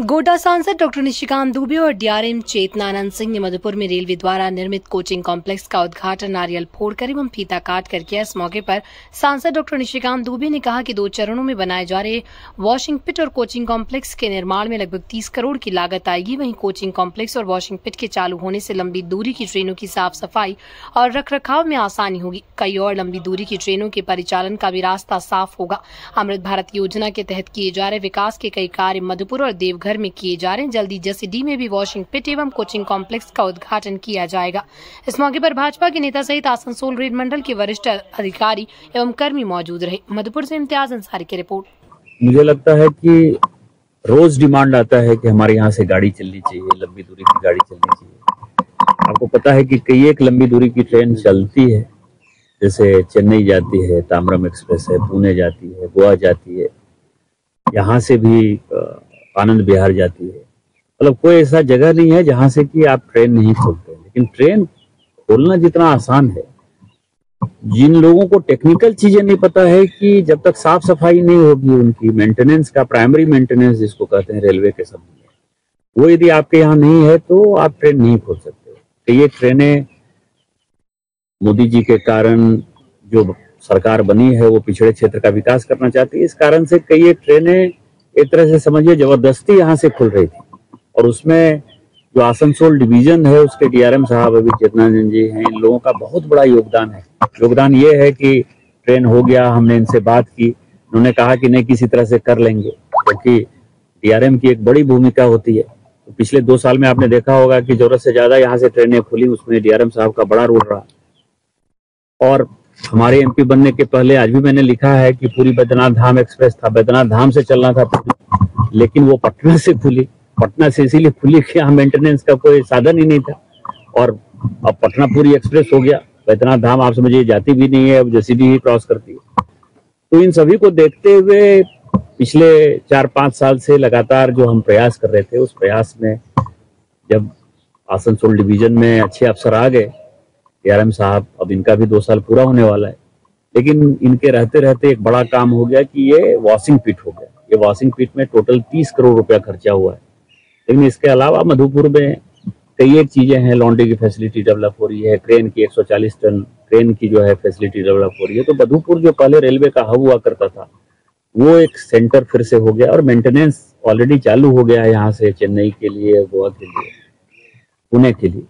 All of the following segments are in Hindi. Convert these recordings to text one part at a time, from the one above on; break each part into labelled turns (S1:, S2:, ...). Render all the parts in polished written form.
S1: गोड्डा सांसद डॉक्टर निशिकांत दुबे और डीआरएम चेतनानंद सिंह ने मधुपुर में रेलवे द्वारा निर्मित कोचिंग कॉम्प्लेक्स का उद्घाटन नारियल फोड़कर एवं फीता काट कर किया। इस मौके पर सांसद डॉक्टर निशिकांत दुबे ने कहा कि 2 चरणों में बनाए जा रहे वॉशिंग पिट और कोचिंग कॉम्प्लेक्स के निर्माण में लगभग 30 करोड़ की लागत आएगी। वहीं कोचिंग कॉम्प्लेक्स और वॉशिंग पिट के चालू होने से लंबी दूरी की ट्रेनों की साफ सफाई और रखरखाव में आसानी होगी। कई और लंबी दूरी की ट्रेनों के परिचालन का भी रास्ता साफ होगा। अमृत भारत योजना के तहत किए जा रहे विकास के कई कार्य मधुपुर और देवघर में किए जा रहे हैं। जल्दी जसीडीह में भी वॉशिंग पिट एवं कोचिंग कॉम्प्लेक्स का उद्घाटन किया जाएगा। इस मौके पर भाजपा के नेता सहित आसनसोल रेल मंडल के वरिष्ठ अधिकारी एवं कर्मी मौजूद रहे। मधुपुर से इम्तियाज अंसारी की रिपोर्ट।
S2: मुझे लगता है कि रोज डिमांड आता है कि हमारे यहाँ से गाड़ी चलनी चाहिए, लंबी दूरी की गाड़ी चलनी चाहिए। आपको पता है कि कई एक लंबी दूरी की ट्रेन चलती है, जैसे चेन्नई जाती है, ताम्रम एक्सप्रेस है, पुणे जाती है, गोवा जाती है, यहाँ से भी आनंद विहार जाती है। मतलब कोई ऐसा जगह नहीं है जहां से कि आप ट्रेन नहीं खोलते। लेकिन ट्रेन खोलना जितना आसान है, जिन लोगों को टेक्निकल चीजें नहीं पता है कि जब तक साफ सफाई नहीं होगी, उनकी मेंटेनेंस का, प्राइमरी मेंटेनेंस जिसको कहते हैं रेलवे के शब्द में, वो यदि आपके यहाँ नहीं है तो आप ट्रेन नहीं खोल सकते। तो ये ट्रेनें मोदी जी के कारण जो सरकार बनी है वो पिछड़े क्षेत्र का विकास करना चाहती है। इस कारण से कई एक ट्रेनें एक तरह से समझिए जबरदस्ती यहाँ से खुल रही थी। और उसमें जो आसनसोल डिवीजन है उसके डीआरएम साहब अभी चेतनानंद जी हैं, इन लोगों का बहुत बड़ा योगदान है। योगदान ये है कि ट्रेन हो गया, हमने इनसे बात की, उन्होंने कहा कि नहीं किसी तरह से कर लेंगे, क्योंकि डीआरएम की एक बड़ी भूमिका होती है। तो पिछले 2 साल में आपने देखा होगा कि जरूरत से ज्यादा यहाँ से ट्रेनें खुली, उसमें डीआरएम साहब का बड़ा रोल रहा। और हमारे एमपी बनने के पहले आज भी मैंने लिखा है कि पूरी बैद्यनाथ धाम एक्सप्रेस था, बैद्यनाथ धाम से चलना था, लेकिन वो पटना से खुली। पटना से इसीलिए खुली कि यहाँ मेंटेनेंस का कोई साधन ही नहीं था। और अब पटना पूरी एक्सप्रेस हो गया, बैद्यनाथ धाम आप समझिए जाती भी नहीं है, अब जसीडीह ही क्रॉस करती है। तो इन सभी को देखते हुए पिछले 4-5 साल से लगातार जो हम प्रयास कर रहे थे, उस प्रयास में जब आसनसोल डिवीजन में अच्छे अफसर आ गए, डीआरएम साहब, अब इनका भी 2 साल पूरा होने वाला है, लेकिन इनके रहते रहते एक बड़ा काम हो गया कि ये वॉशिंग पिट हो गया। ये वॉशिंग पिट में टोटल 30 करोड़ रुपया खर्चा हुआ है। लेकिन इसके अलावा मधुपुर में कई एक चीजें हैं, लॉन्ड्री की फैसिलिटी डेवलप हो रही है, क्रेन की 140 टन क्रेन की जो है फैसिलिटी डेवलप हो रही है। तो मधुपुर जो पहले रेलवे का हब हुआ करता था, वो एक सेंटर फिर से हो गया और मेंटेनेंस ऑलरेडी चालू हो गया है यहाँ से चेन्नई के लिए, गोवा के लिए, पुणे के लिए।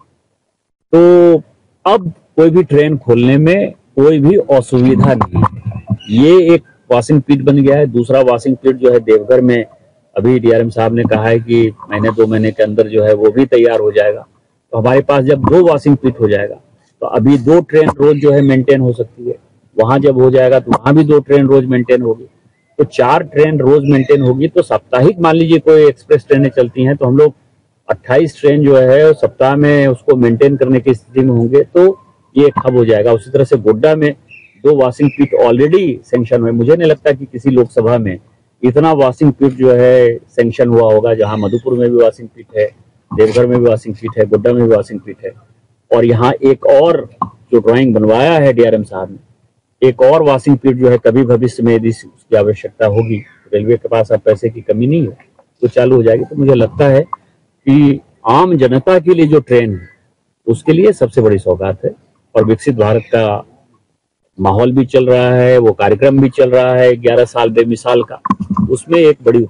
S2: तो अब कोई भी ट्रेन खोलने में कोई भी असुविधा नहीं है। ये एक वॉशिंग पिट बन गया है। दूसरा वॉशिंग पिट जो है देवघर में, अभी डीआरएम साहब ने कहा है कि 1-2 महीने के अंदर जो है वो भी तैयार हो जाएगा। तो हमारे पास जब 2 वॉशिंग पिट हो जाएगा तो अभी 2 ट्रेन रोज जो है मेंटेन हो सकती है। वहां जब हो जाएगा तो वहां भी 2 ट्रेन रोज मेंटेन होगी, तो 4 ट्रेन रोज मेंटेन होगी। तो साप्ताहिक मान लीजिए कोई एक्सप्रेस ट्रेनें चलती हैं तो हम लोग 28 ट्रेन जो है सप्ताह में उसको मेंटेन करने की स्थिति में होंगे, तो ये एक हब हो जाएगा। उसी तरह से गोड्डा में 2 वॉशिंग पिट ऑलरेडी सैंक्शन हुए। मुझे नहीं लगता कि किसी लोकसभा में इतना वॉशिंग पिट जो है सैंक्शन हुआ होगा, जहां मधुपुर में भी वॉशिंग पिट है, देवघर में भी वॉशिंग पिट है, गोड्डा में भी वॉशिंग पिट है। और यहाँ एक और जो ड्राइंग बनवाया है डीआरएम साहब ने, एक और वॉशिंग पिट जो है कभी भविष्य में यदि उसकी आवश्यकता होगी, रेलवे के पास अब पैसे की कमी नहीं है, तो चालू हो जाएगी। तो मुझे लगता है कि आम जनता के लिए जो ट्रेन है उसके लिए सबसे बड़ी सौगात है। और विकसित भारत का माहौल भी चल रहा है, वो कार्यक्रम भी चल रहा है 11 साल बेमिसाल का, उसमें एक बड़ी